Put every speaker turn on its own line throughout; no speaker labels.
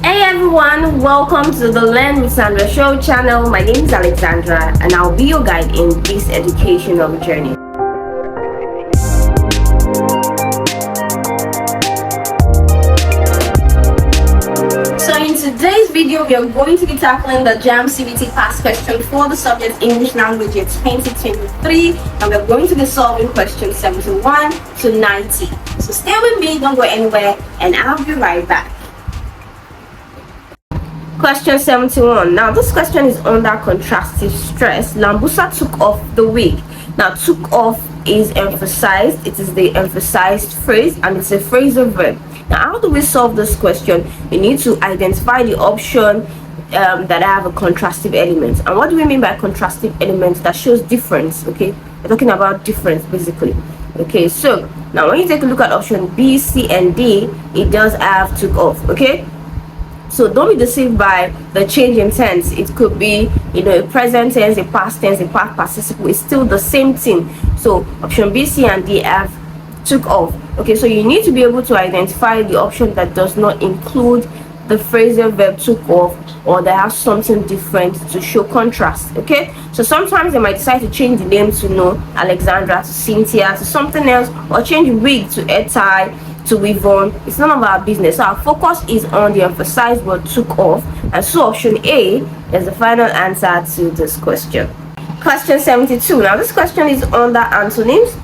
Hey everyone, welcome to the Learn with Sandra Show channel. My name is Alexandra and I'll be your guide in this educational journey. So in today's video, we are going to be tackling the JAMB CBT past question for the subject English Language Year 2023, and we're going to be solving questions 71 to 90. So stay with me, don't go anywhere, and I'll be right back. Question 71. Now this question is under contrastive stress. Lambusa took off the wig. Now took off is emphasized. It is the emphasized phrase and it's a phrasal verb. Now how do we solve this question? You need to identify the option that have a contrastive element. And what do we mean by contrastive elements? That shows difference. Okay, we're talking about difference basically. Okay, so now when you take a look at option B, C and D, it does have took off. Okay, so don't be deceived by the change in tense. It could be, a present tense, a past tense, a past participle. It's still the same thing. So option B, C, and D have took off. Okay, so you need to be able to identify the option that does not include the phrasal verb took off, or that has something different to show contrast. Okay, so sometimes they might decide to change the name to Alexandra to Cynthia to something else, or change wig to Etai to Yvonne. It's none of our business. So our focus is on the emphasized word took off, and so option A is the final answer to this question. Question 72. Now this question is under antonyms.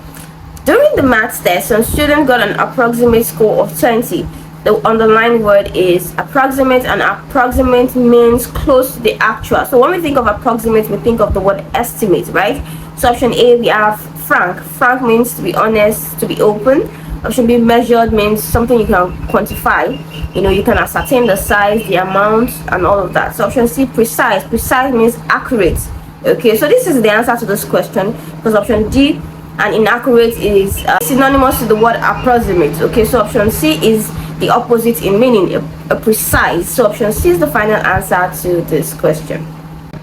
During the maths test, some students got an approximate score of 20. The underlined word is approximate, and approximate means close to the actual. So when we think of approximate, we think of the word estimate, right? So option A, we have frank. Frank means to be honest, to be open. Option B, measured, means something you can quantify. You can ascertain the size, the amount, and all of that. So option C, precise. Precise means accurate. Okay, so this is the answer to this question, because option D and inaccurate is synonymous to the word approximate. Okay, so option C is the opposite in meaning, a precise. So option C is the final answer to this question.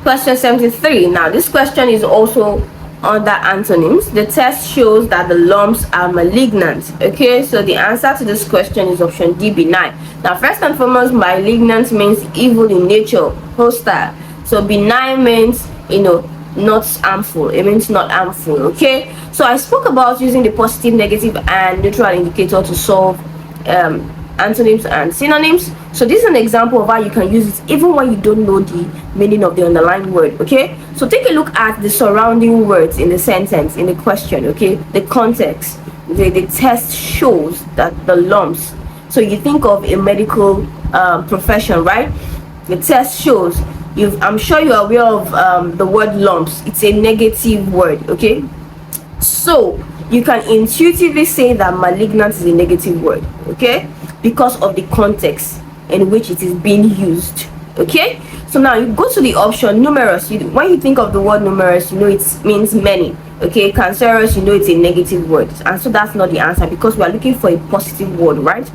Question 73. Now this question is also under antonyms. The test shows that the lumps are malignant. Okay, so the answer to this question is option D, benign. Now first and foremost, malignant means evil in nature, hostile. So benign means not harmful. It means not harmful. Okay, so I spoke about using the positive, negative and neutral indicator to solve antonyms and synonyms. So this is an example of how you can use it even when you don't know the meaning of the underlying word. Okay, so take a look at the surrounding words in the sentence, in the question. Okay, the context. The test shows that the lumps. So you think of a medical profession, right? The test shows. I'm sure you're aware of the word lumps. It's a negative word. Okay, so you can intuitively say that malignant is a negative word. Okay, because of the context in which it is being used. Okay, so now you go to the option numerous. When you think of the word numerous, it means many. Okay, cancerous, it's a negative word, and so that's not the answer, because we are looking for a positive word, right?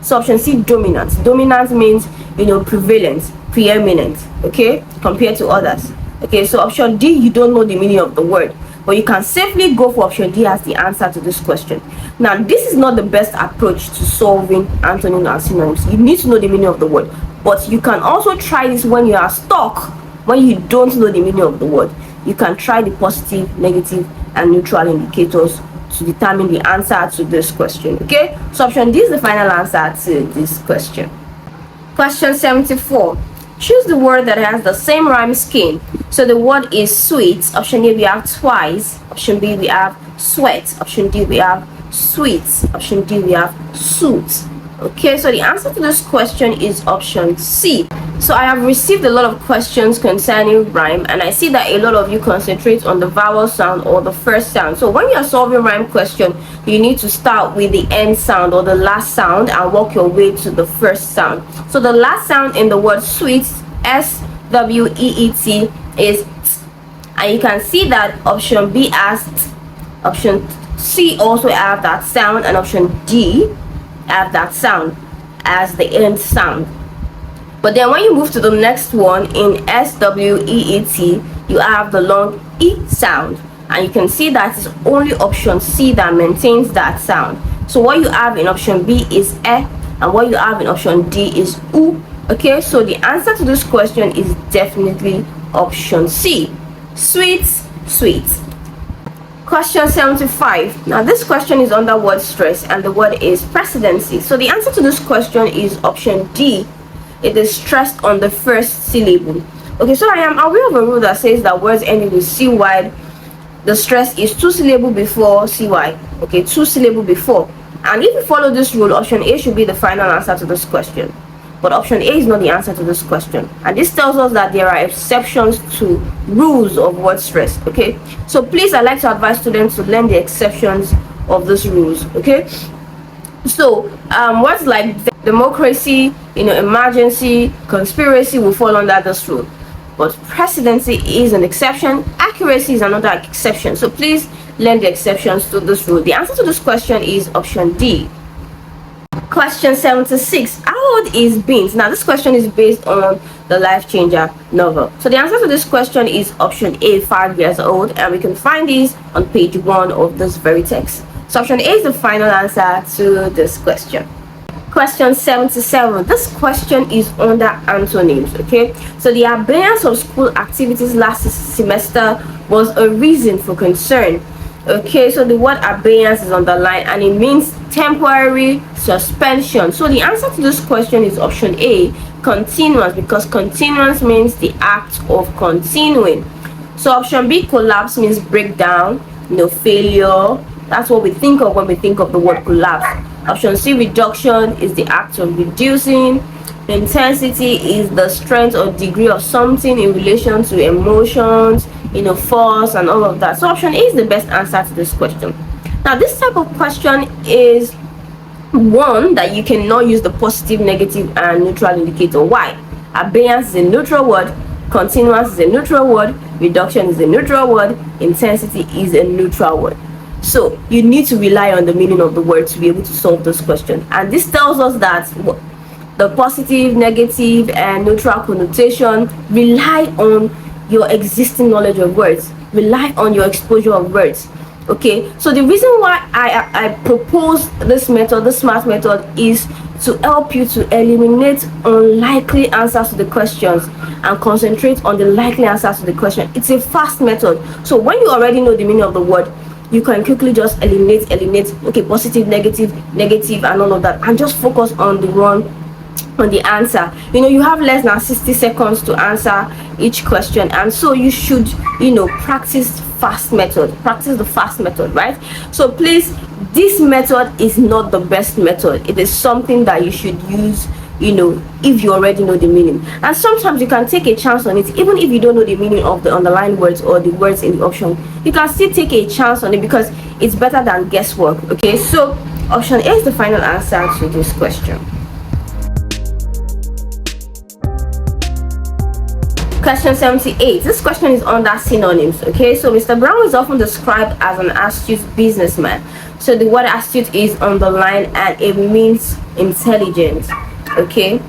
So option C, dominant. Dominant means prevalent, preeminent. Okay, compared to others. Okay, so option D, you don't know the meaning of the word, but you can safely go for option D as the answer to this question. Now this is not the best approach to solving antonyms and synonyms. You need to know the meaning of the word, but you can also try this when you are stuck, when you don't know the meaning of the word. You can try the positive, negative and neutral indicators to determine the answer to this question. Okay, so option D is the final answer to this question. Question 74. Choose the word that has the same rhyme scheme. So the word is sweet. Option A, we have twice. Option B, we have sweat. Option D, we have sweet. Option D, we have suit. Okay, so the answer to this question is option C. So I have received a lot of questions concerning rhyme, and I see that a lot of you concentrate on the vowel sound or the first sound. So when you're solving rhyme question, you need to start with the end sound or the last sound and work your way to the first sound. So the last sound in the word sweet, S-W-E-E-T, is t, and you can see that option B has t, option C also have that sound, and option D have that sound as the end sound. But then when you move to the next one, in S-W-E-E-T, you have the long E sound, and you can see that it's only option C that maintains that sound. So what you have in option B is E, and what you have in option D is U Okay, so the answer to this question is definitely option C, sweet, sweet. Question 75. Now this question is under word stress and the word is precedency. So the answer to this question is option D. It is stressed on the first syllable. Okay, so I am aware of a rule that says that words ending with CY, the stress is 2 syllables before CY. Okay, 2 syllables before. And if you follow this rule, option A should be the final answer to this question. But option A is not the answer to this question. And this tells us that there are exceptions to rules of word stress. Okay, so please, I like to advise students to learn the exceptions of these rules. Okay, so words like democracy, emergency, conspiracy will fall under this rule. But precedency is an exception, accuracy is another exception. So please learn the exceptions to this rule. The answer to this question is option D. Question 76. How old is Beans? Now this question is based on the Life Changer novel. So the answer to this question is option A, 5 years old, and we can find these on page 1 of this very text. So option A is the final answer to this question. Question 77. This question is under antonyms. Okay, so the abeyance of school activities last semester was a reason for concern. Okay, so the word abeyance is underlined and it means temporary suspension. So the answer to this question is option A, continuance, because continuance means the act of continuing. So option B, collapse, means breakdown, failure. That's what we think of when we think of the word collapse. Option C, reduction, is the act of reducing. Intensity is the strength or degree of something in relation to emotions, force and all of that. So option A is the best answer to this question. Now this type of question is one that you cannot use the positive, negative and neutral indicator. Why? Abeyance is a neutral word, continuance is a neutral word, reduction is a neutral word, intensity is a neutral word. So you need to rely on the meaning of the word to be able to solve this question. And this tells us that the positive, negative and neutral connotation rely on your existing knowledge of words, rely on your exposure of words. Okay, so the reason why I propose this method, the SMART method, is to help you to eliminate unlikely answers to the questions and concentrate on the likely answers to the question. It's a fast method. So when you already know the meaning of the word, you can quickly just eliminate, okay, positive, negative and all of that, and just focus on the answer. You have less than 60 seconds to answer each question, and so you should practice the fast method, right? So please, this method is not the best method. It is something that you should use if you already know the meaning. And sometimes you can take a chance on it, even if you don't know the meaning of the underlined words or the words in the option. You can still take a chance on it because it's better than guesswork. Okay, so option A is the final answer to this question. Question 78. This question is under synonyms. Okay, so Mr. Brown is often described as an astute businessman. So the word astute is underlined and it means intelligent. Okay,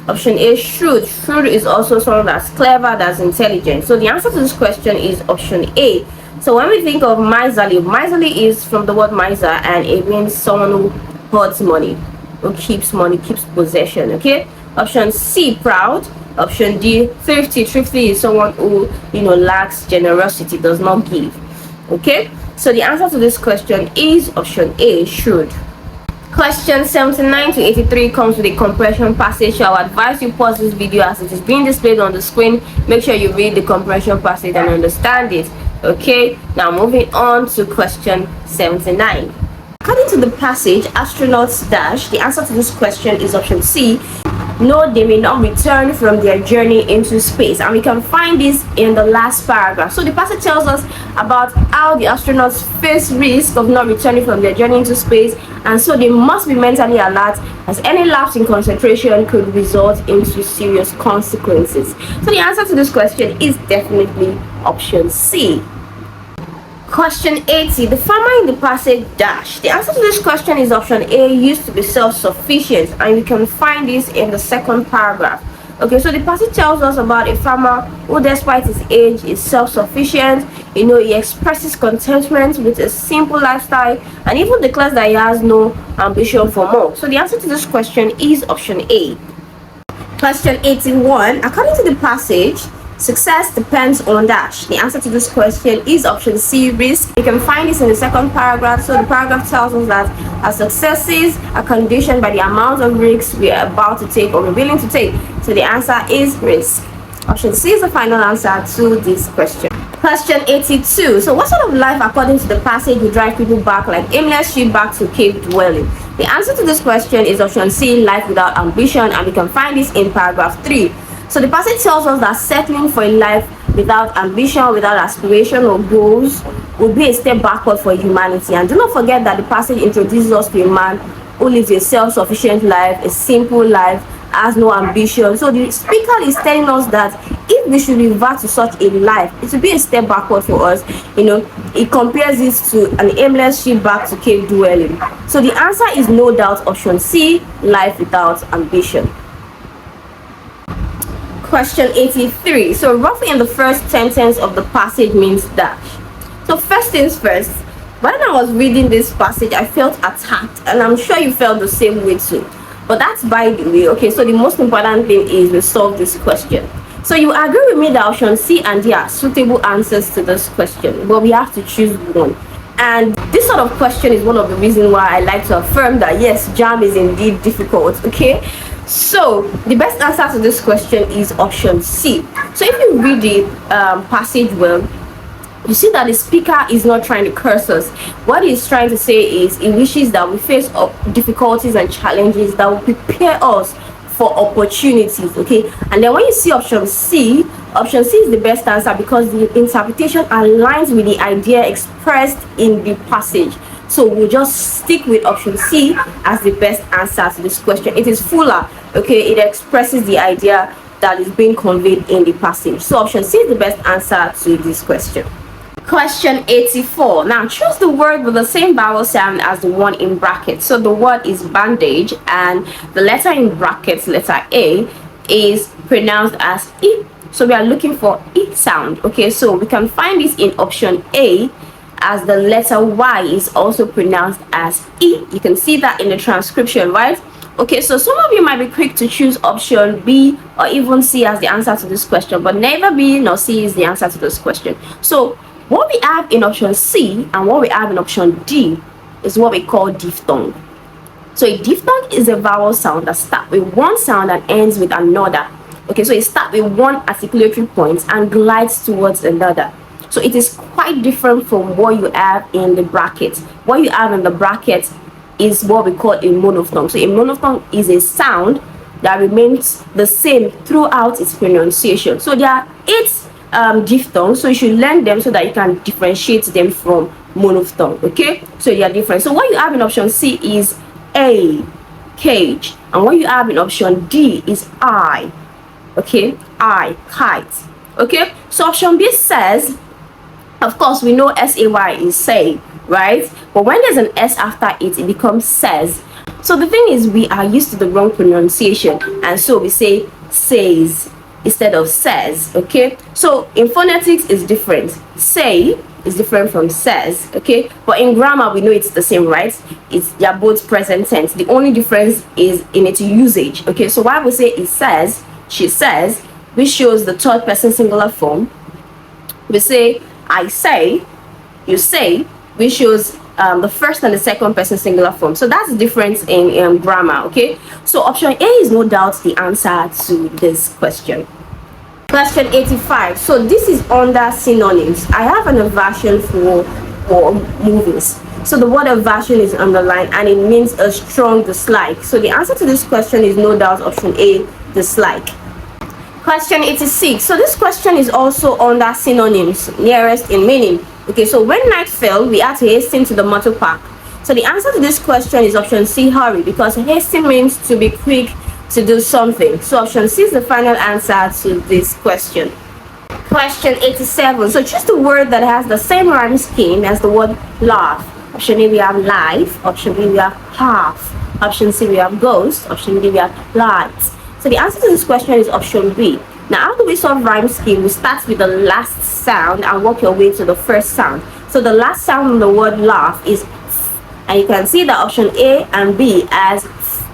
option A, shrewd. Shrewd is also someone that's clever, that's intelligent. So the answer to this question is option A. So when we think of miserly is from the word miser and it means someone who hoards money, who keeps money, keeps possession. Okay, option C, proud. Option D, thrifty. Thrifty is someone who lacks generosity, does not give. Okay, so the answer to this question is option A, shrewd. Question 79 to 83 comes with a comprehension passage. So I advise you pause this video as it is being displayed on the screen. Make sure you read the comprehension passage and understand it. Okay, now moving on to question 79. According to the passage, astronauts dash, the answer to this question is option C. No, they may not return from their journey into space, and we can find this in the last paragraph. So the passage tells us about how the astronauts face risk of not returning from their journey into space, and so they must be mentally alert, as any lapse in concentration could result into serious consequences. So the answer to this question is definitely option C. Question 80. The farmer in the passage dash. The answer to this question is option A, used to be self-sufficient, and we can find this in the second paragraph. Okay, so the passage tells us about a farmer who, despite his age, is self-sufficient. He expresses contentment with a simple lifestyle and even declares that he has no ambition for more. So the answer to this question is option A. Question 81. According to the passage, success depends on dash. The answer to this question is option C, risk. You can find this in the second paragraph. So the paragraph tells us that our successes are conditioned by the amount of risks we are about to take or we're willing to take. So the answer is risk. Option C is the final answer to this question. Question 82. So what sort of life, according to the passage, will drive people back like aimless sheep back to cave dwelling? The answer to this question is option C, life without ambition, and we can find this in paragraph 3. So the passage tells us that settling for a life without ambition, without aspiration or goals will be a step backward for humanity. And do not forget that the passage introduces us to a man who lives a self-sufficient life, a simple life, has no ambition. So the speaker is telling us that if we should revert to such a life, it will be a step backward for us. It compares this to an aimless sheep back to cave dwelling. So the answer is no doubt option C, life without ambition. Question 83. So roughly in the first sentence of the passage means dash. So first things first, when I was reading this passage, I felt attacked, and I'm sure you felt the same way too. But that's by the way. Okay, so the most important thing is we solve this question. So you agree with me that option C and D are suitable answers to this question, but we have to choose one. And this sort of question is one of the reasons why I like to affirm that yes, JAMB is indeed difficult. Okay, so the best answer to this question is option C. So if you read the passage well, you see that the speaker is not trying to curse us. What he's trying to say is he wishes that we face difficulties and challenges that will prepare us for opportunities. Okay, and then when you see option C is the best answer because the interpretation aligns with the idea expressed in the passage. So we'll just stick with option C as the best answer to this question. It is fuller. Okay, it expresses the idea that is being conveyed in the passage. So option C is the best answer to this question. Question 84. Now choose the word with the same vowel sound as the one in brackets. So the word is bandage, and the letter in brackets, letter A, is pronounced as E. So we are looking for E sound. Okay, so we can find this in option A, as the letter Y is also pronounced as E. You can see that in the transcription, right? Okay, so some of you might be quick to choose option B or even C as the answer to this question, but neither B nor C is the answer to this question. So what we have in option C and what we have in option D is what we call diphthong. So a diphthong is a vowel sound that starts with one sound and ends with another. Okay, so it starts with one articulatory point and glides towards another. So it is quite different from what you have in the brackets. What you have in the brackets is what we call a monophthong. So a monophthong is a sound that remains the same throughout its pronunciation. So there are 8 diphthongs, so you should learn them so that you can differentiate them from monophthong. Okay, so they are different. So what you have in option C is A, cage, and what you have in option D is I. Okay, I, kite. Okay, so option B says, of course we know S-A-Y is say, right? But when there's an S after it, it becomes says. So the thing is, we are used to the wrong pronunciation, and so we say says instead of says. Okay, so in phonetics is different. Say is different from says. Okay, but in grammar we know it's the same, right? They're both present tense. The only difference is in its usage. Okay, so while we say it says, she says, which shows the third person singular form, we say I say, you say, which shows the first and the second person singular form. So that's the difference in grammar. Okay, so option A is no doubt the answer to this question. Question 85. So this is under synonyms. I have an aversion for movies. So the word aversion is underlined and it means a strong dislike. So the answer to this question is no doubt option A, dislike. Question 86. So this question is also under synonyms, nearest in meaning. Okay, so when night fell, we had to hasten to the motor park. So the answer to this question is option C, hurry, because hasten means to be quick to do something. So option C is the final answer to this question. Question 87. So choose the word that has the same rhyme scheme as the word laugh. Option A we have life, option B we have half, option C we have ghost, option D we have light. So the answer to this question is option B. Now, how do we solve rhyme scheme? We start with the last sound and work your way to the first sound. So the last sound in the word laugh is f, and you can see that option A and B as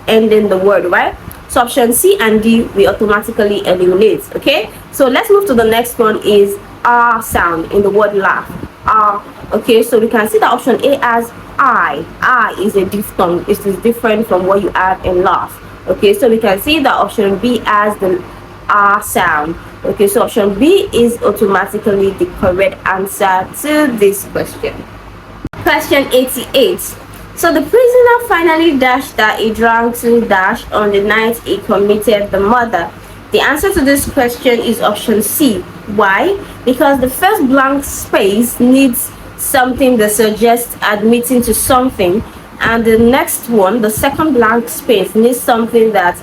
ending the word, right? So option C and D we automatically eliminate. Okay, so let's move to the next one, is R sound in the word laugh. R. Okay, so we can see that option A as I is a diphthong. It is different from what you add in laugh. Okay, so we can see that option B as the R sound. Okay, so option B is automatically the correct answer to this question. Question 88. So the prisoner finally dashed that he drank to dash on the night he committed the murder. The answer to this question is option C. Why? Because the first blank space needs something that suggests admitting to something, and the next one, the second blank space, needs something that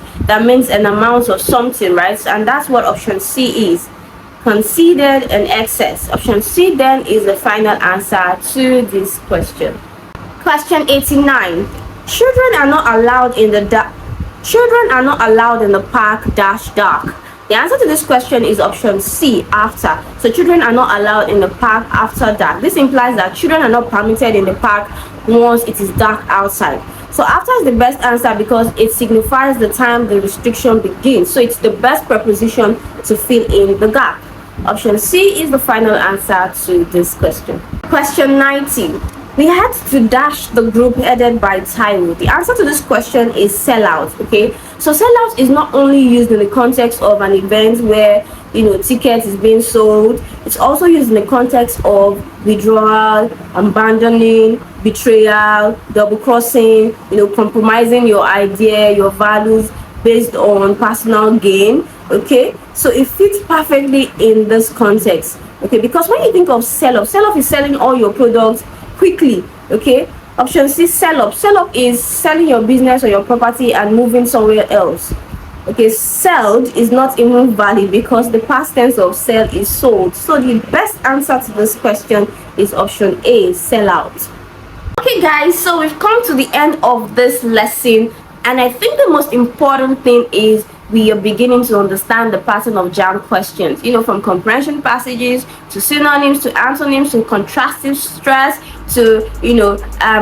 means an amount of something, right? And that's what option C is. Considered an excess. Option C then is the final answer to this question. Question 89. Children are not allowed in the park dash dark. The answer to this question is option C, after. So children are not allowed in the park after dark. This implies that children are not permitted in the park once it is dark outside. So after is the best answer because it signifies the time the restriction begins. So it's the best preposition to fill in the gap. Option C is the final answer to this question. Question 90. We had to dash the group headed by Taiwo. The answer to this question is sellout. Okay, so sellout is not only used in the context of an event where tickets is being sold. It's also used in the context of withdrawal, abandoning, betrayal, double crossing, compromising your idea, your values based on personal gain. Okay, so it fits perfectly in this context. Okay, because when you think of sell-off is selling all your products quickly. Okay, option C, sell-off is selling your business or your property and moving somewhere else. Okay, sold is not even valid because the past tense of sell is sold. So the best answer to this question is option A, sell out. Okay guys, so we've come to the end of this lesson, and I think the most important thing is we are beginning to understand the pattern of JAMB questions, from comprehension passages to synonyms to antonyms to contrastive stress to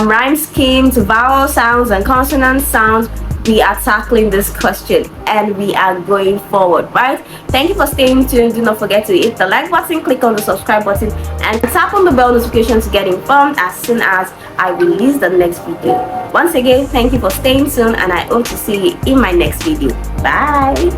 rhyme scheme to vowel sounds and consonant sounds. We are tackling this question and we are going forward, right? Thank you for staying tuned. Do not forget to hit the like button, click on the subscribe button, and tap on the bell notification to get informed as soon as I release the next video. Once again, thank you for staying tuned, and I hope to see you in my next video. Bye.